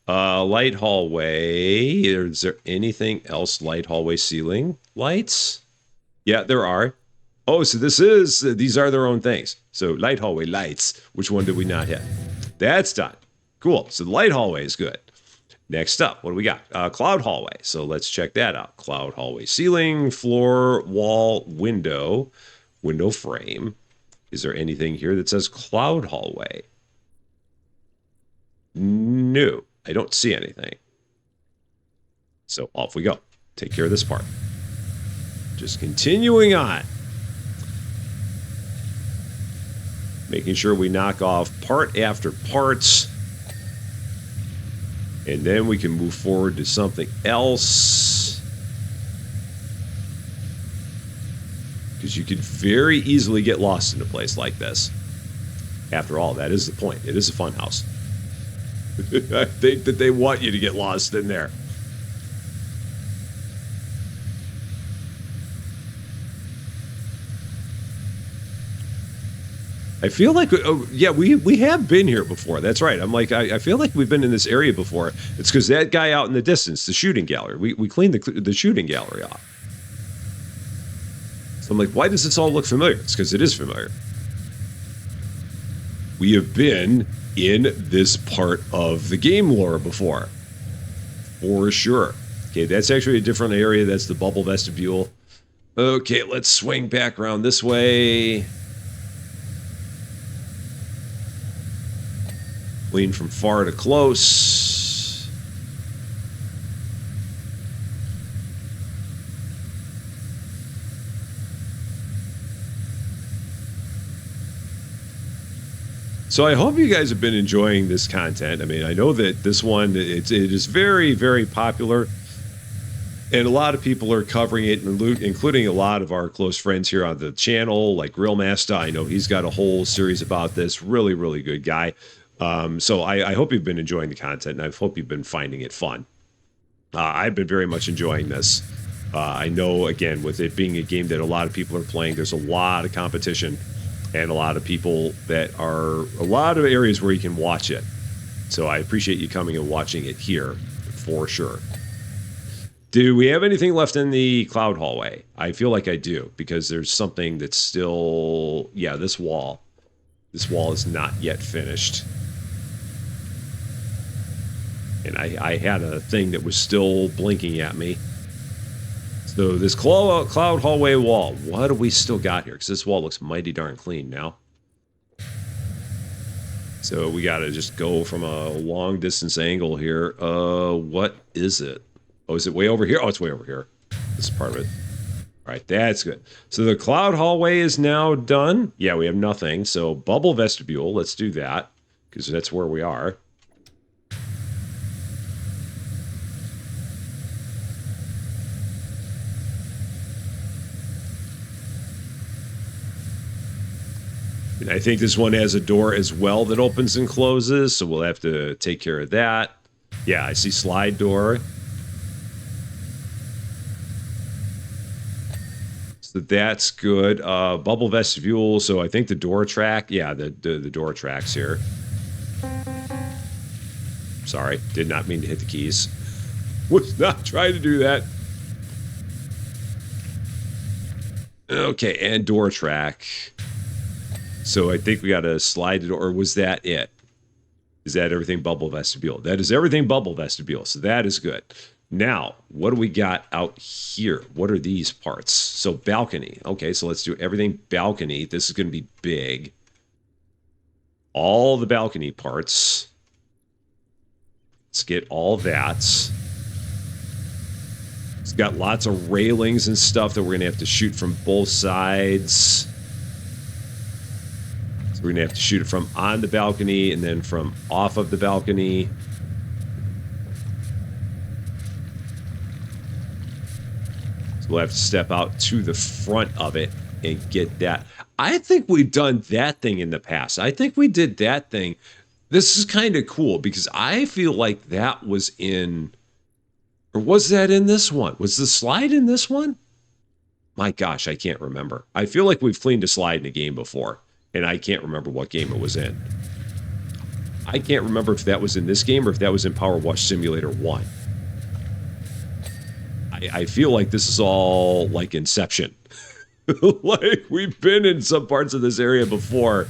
Light hallway. Is there anything else? Light hallway ceiling lights? Yeah, there are. Oh, so these are their own things. So light hallway lights. Which one did we not hit? That's done. Cool. So the light hallway is good. Next up, what do we got? Cloud hallway. So let's check that out. Cloud hallway ceiling, floor, wall, window frame. Is there anything here that says cloud hallway? No, I don't see anything. So off we go. Take care of this part. Just continuing on. Making sure we knock off part after parts. And then we can move forward to something else. Because you could very easily get lost in a place like this. After all, that is the point. It is a fun house. I think that they want you to get lost in there. I feel like, oh, yeah, we have been here before. That's right. I'm like, I feel like we've been in this area before. It's because that guy out in the distance, the shooting gallery, we cleaned the shooting gallery off. So I'm like, why does this all look familiar? It's because it is familiar. We have been in this part of the game lore before. For sure. Okay, that's actually a different area. That's the bubble vestibule. Okay, let's swing back around this way. Lean from far to close. So I hope you guys have been enjoying this content. I mean, I know that this one, it is very, very popular. And a lot of people are covering it, including a lot of our close friends here on the channel, like Grillmaster. I know he's got a whole series about this. Really, really good guy. So I hope you've been enjoying the content, and I hope you've been finding it fun. I've been very much enjoying this. I know, again, with it being a game that a lot of people are playing, there's a lot of competition and a lot of people that are a lot of areas where you can watch it. So I appreciate you coming and watching it here for sure. Do we have anything left in the cloud hallway? I feel like I do, because there's something that's still, yeah, this wall. This wall is not yet finished. And I had a thing that was still blinking at me. So this cloud hallway wall, what do we still got here? Because this wall looks mighty darn clean now. So we got to just go from a long distance angle here. What is it? Oh, is it way over here? Oh, it's way over here. This is part of it. All right, that's good. So the cloud hallway is now done. Yeah, we have nothing. So bubble vestibule, let's do that, because that's where we are. And I think this one has a door as well that opens and closes, so we'll have to take care of that. Yeah, I see slide door. So that's good. Bubble vestibule, so I think the door track. Yeah, the door tracks here. Sorry, did not mean to hit the keys. Was not trying to do that. Okay, and door track. So I think we got to slide it, or was that it? Is that everything bubble vestibule? That is everything bubble vestibule, so that is good. Now, what do we got out here? What are these parts? So balcony. Okay, so let's do everything balcony. This is going to be big. All the balcony parts. Let's get all that. It's got lots of railings and stuff that we're going to have to shoot from both sides. So we're going to have to shoot it from on the balcony and then from off of the balcony. So we'll have to step out to the front of it and get that. I think we've done that thing in the past. I think we did that thing. This is kind of cool because I feel like that was in... Or was that in this one? Was the slide in this one? My gosh, I can't remember. I feel like we've cleaned a slide in a game before, and I can't remember what game it was in. I can't remember if that was in this game or if that was in PowerWash Simulator 1. I feel like this is all like Inception. Like, we've been in some parts of this area before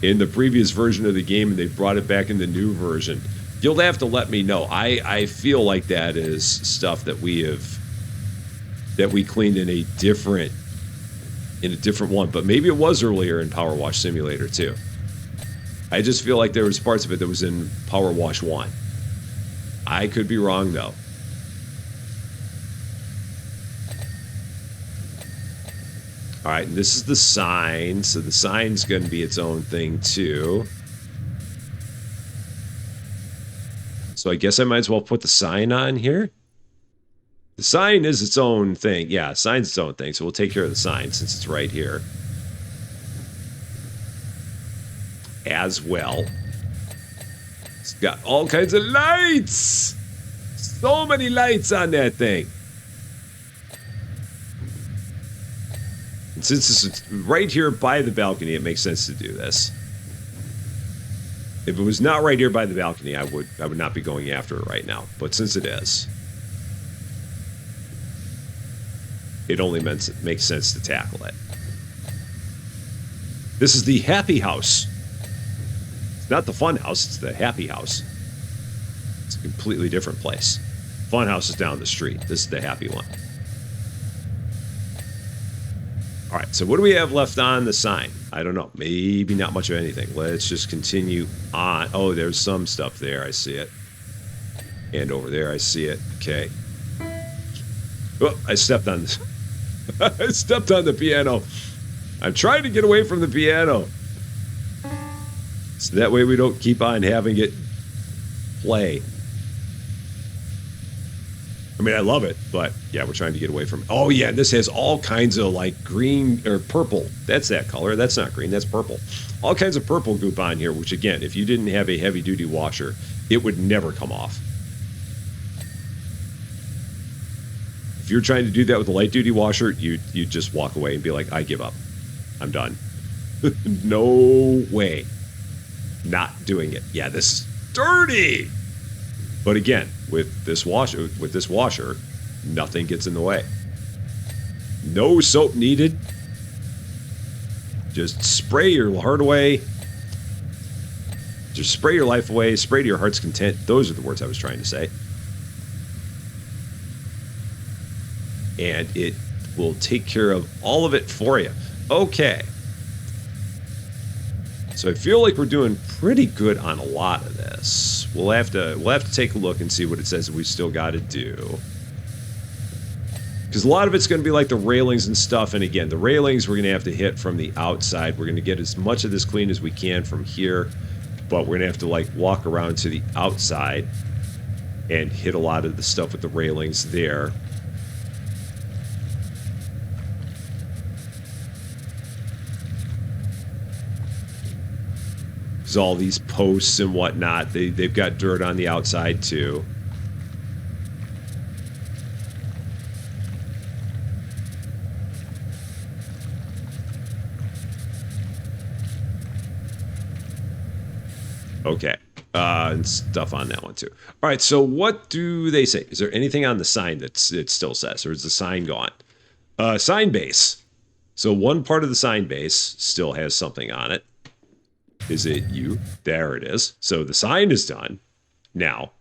in the previous version of the game, and they brought it back in the new version. You'll have to let me know. I feel like that is stuff that we cleaned in a different one, but maybe it was earlier in PowerWash Simulator 2. I just feel like there was parts of it that was in PowerWash 1. I could be wrong though. All right, and this is the sign, so the sign's going to be its own thing too. So I guess I might as well put the sign on here. The sign is its own thing. Yeah, sign's its own thing. So we'll take care of the sign since it's right here. As well. It's got all kinds of lights. So many lights on that thing. And since it's right here by the balcony, it makes sense to do this. If it was not right here by the balcony, I would not be going after it right now. But since it is, it only makes sense to tackle it. This is the happy house. It's not the fun house, it's the happy house. It's a completely different place. Fun house is down the street. This is the happy one. All right, so what do we have left on the sign? I don't know. Maybe not much of anything. Let's just continue on. Oh, there's some stuff there. I see it. And over there, I see it. Okay. Oh, I stepped on this. I stepped on the piano. I'm trying to get away from the piano. So that way we don't keep on having it play. I mean, I love it, but yeah, we're trying to get away from it. Oh yeah, this has all kinds of like green or purple. That's that color. That's not green, that's purple. All kinds of purple goop on here, which again, if you didn't have a heavy duty washer, it would never come off. If you're trying to do that with a light duty washer, you just walk away and be like, I give up. I'm done. No way. Not doing it. Yeah, this is dirty. But again, with this washer, nothing gets in the way. No soap needed. Just spray your heart away. Just spray your life away. Spray to your heart's content. Those are the words I was trying to say. And it will take care of all of it for you. Okay. So I feel like we're doing pretty good on a lot of this. We'll have to take a look and see what it says we still got to do. Because a lot of it's going to be like the railings and stuff. And again, the railings we're going to have to hit from the outside. We're going to get as much of this clean as we can from here. But we're going to have to like walk around to the outside and hit a lot of the stuff with the railings there. Because all these posts and whatnot, they've got dirt on the outside too. Okay. And stuff on that one too. All right, so what do they say? Is there anything on the sign that it still says, or is the sign gone? Sign base. So one part of the sign base still has something on it. Is it you? There it is. So the sign is done now.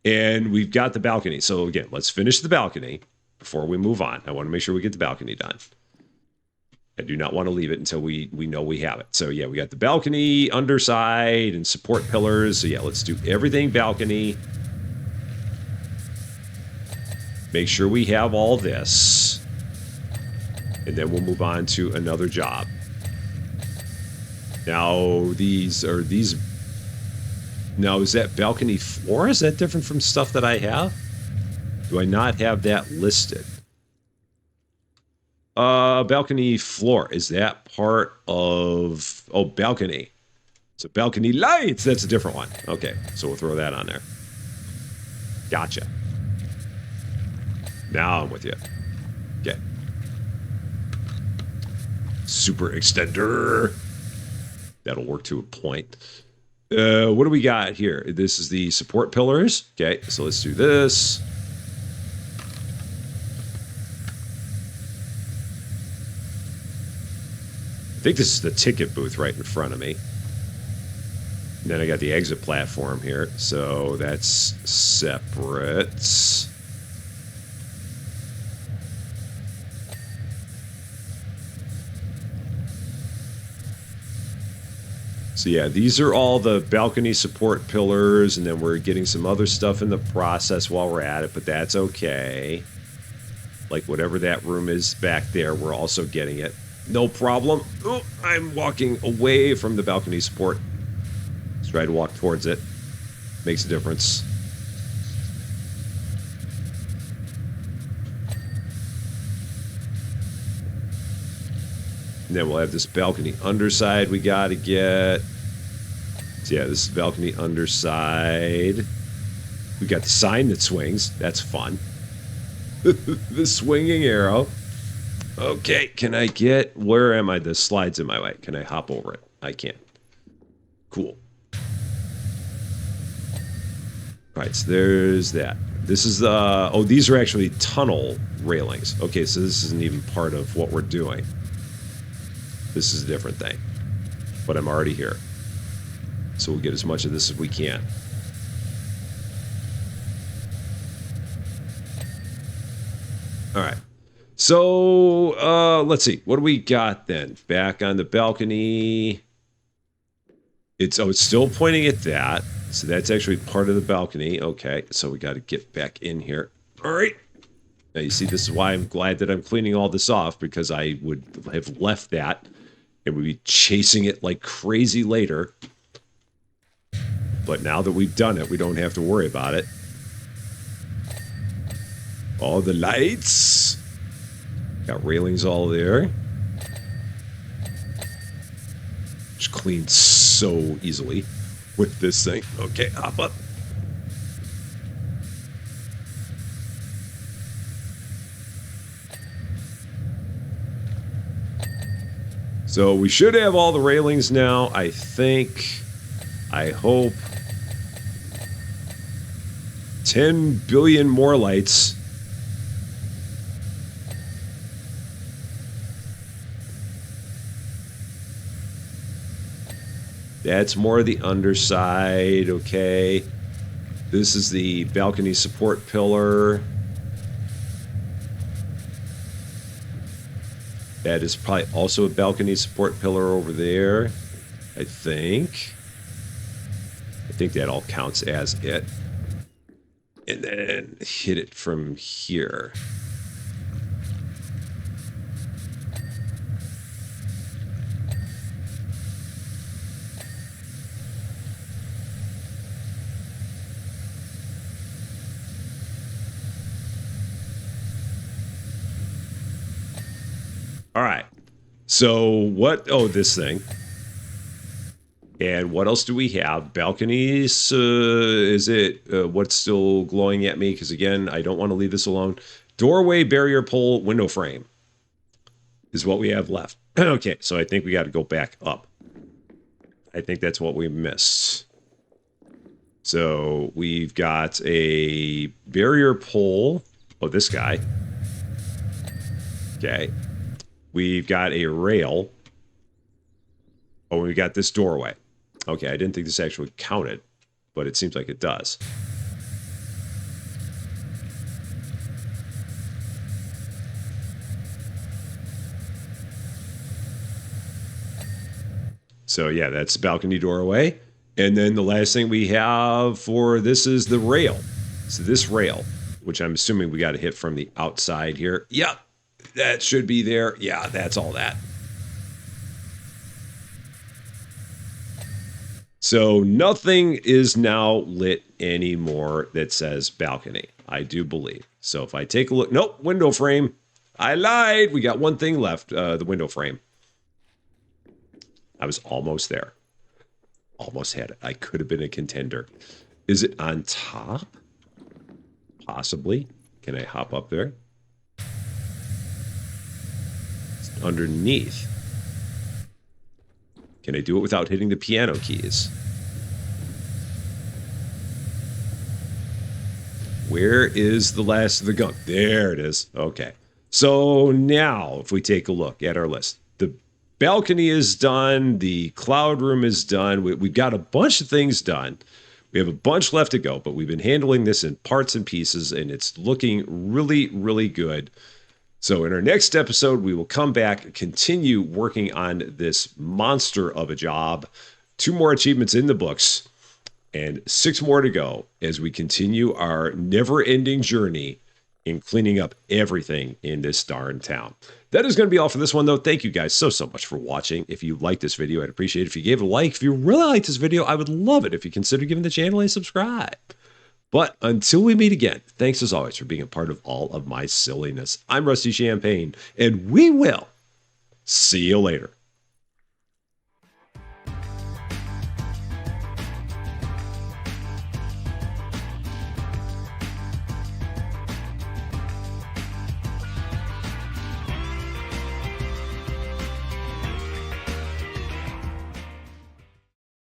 And we've got the balcony. So again, let's finish the balcony before we move on. I want to make sure we get the balcony done. I do not want to leave it until we know we have it. So yeah, we got the balcony, underside, and support pillars. So yeah, let's do everything balcony. Make sure we have all this. And then we'll move on to another job. Now, now, is that balcony floor? Is that different from stuff that I have? Do I not have that listed? Balcony floor. Is that part of... Oh, balcony. So balcony lights. That's a different one. Okay, so we'll throw that on there. Gotcha. Now I'm with you. Okay. Super extender. That'll work to a point. What do we got here? This is the support pillars. Okay, so let's do this. I think this is the ticket booth right in front of me. And then I got the exit platform here, so that's separate. So yeah, these are all the balcony support pillars, and then we're getting some other stuff in the process while we're at it, but that's okay. Like whatever that room is back there, we're also getting it. No problem. Oh, I'm walking away from the balcony support. Let's try to walk towards it. Makes a difference. And then we'll have this balcony underside we gotta get. So yeah, this is balcony underside. We got the sign that swings. That's fun. The swinging arrow. Okay, can I get... Where am I? The slide's in my way. Can I hop over it? I can. Cool. Alright, so there's that. This is the... Oh, these are actually tunnel railings. Okay, so this isn't even part of what we're doing. This is a different thing. But I'm already here. So we'll get as much of this as we can. Alright. So, let's see. What do we got then? Back on the balcony. It's still pointing at that. So that's actually part of the balcony. Okay, so we got to get back in here. Alright. Now you see, this is why I'm glad that I'm cleaning all this off, because I would have left that and we'd be chasing it like crazy later. But now that we've done it, we don't have to worry about it. All the lights. Got railings all there. Just cleaned so easily with this thing. Okay, hop up. So we should have all the railings now, I think. I hope. 10 billion more lights. That's more of the underside, okay. This is the balcony support pillar. That is probably also a balcony support pillar over there, I think. I think that all counts as it. And then hit it from here. All right. So what? Oh, this thing. And what else do we have? Balconies. Is it what's still glowing at me? Because again, I don't want to leave this alone. Doorway, barrier pole, window frame is what we have left. Okay, so I think we got to go back up. I think that's what we missed. So we've got a barrier pole. Oh, this guy. Okay. We've got a rail. Oh, we got this doorway. Okay, I didn't think this actually counted, but it seems like it does. So yeah, that's the balcony doorway. And then the last thing we have for this is the rail. So this rail, which I'm assuming we got to hit from the outside here. Yep, that should be there. Yeah, that's all that. So nothing is now lit anymore that says balcony, I do believe. So if I take a look, nope, window frame. I lied. We got one thing left, the window frame. I was almost there. Almost had it. I could have been a contender. Is it on top? Possibly. Can I hop up there? It's underneath. Can I do it without hitting the piano keys? Where is the last of the gunk? There it is. Okay. So now, if we take a look at our list, the balcony is done. The cloud room is done. We've got a bunch of things done. We have a bunch left to go, but we've been handling this in parts and pieces, and it's looking really, really good. So in our next episode, we will come back and continue working on this monster of a job. 2 more achievements in the books and 6 more to go as we continue our never-ending journey in cleaning up everything in this darn town. That is going to be all for this one, though. Thank you guys so much for watching. If you liked this video, I'd appreciate it if you gave it a like. If you really liked this video, I would love it if you consider giving the channel a subscribe. But until we meet again, thanks as always for being a part of all of my silliness. I'm Rusty Champagne, and we will see you later.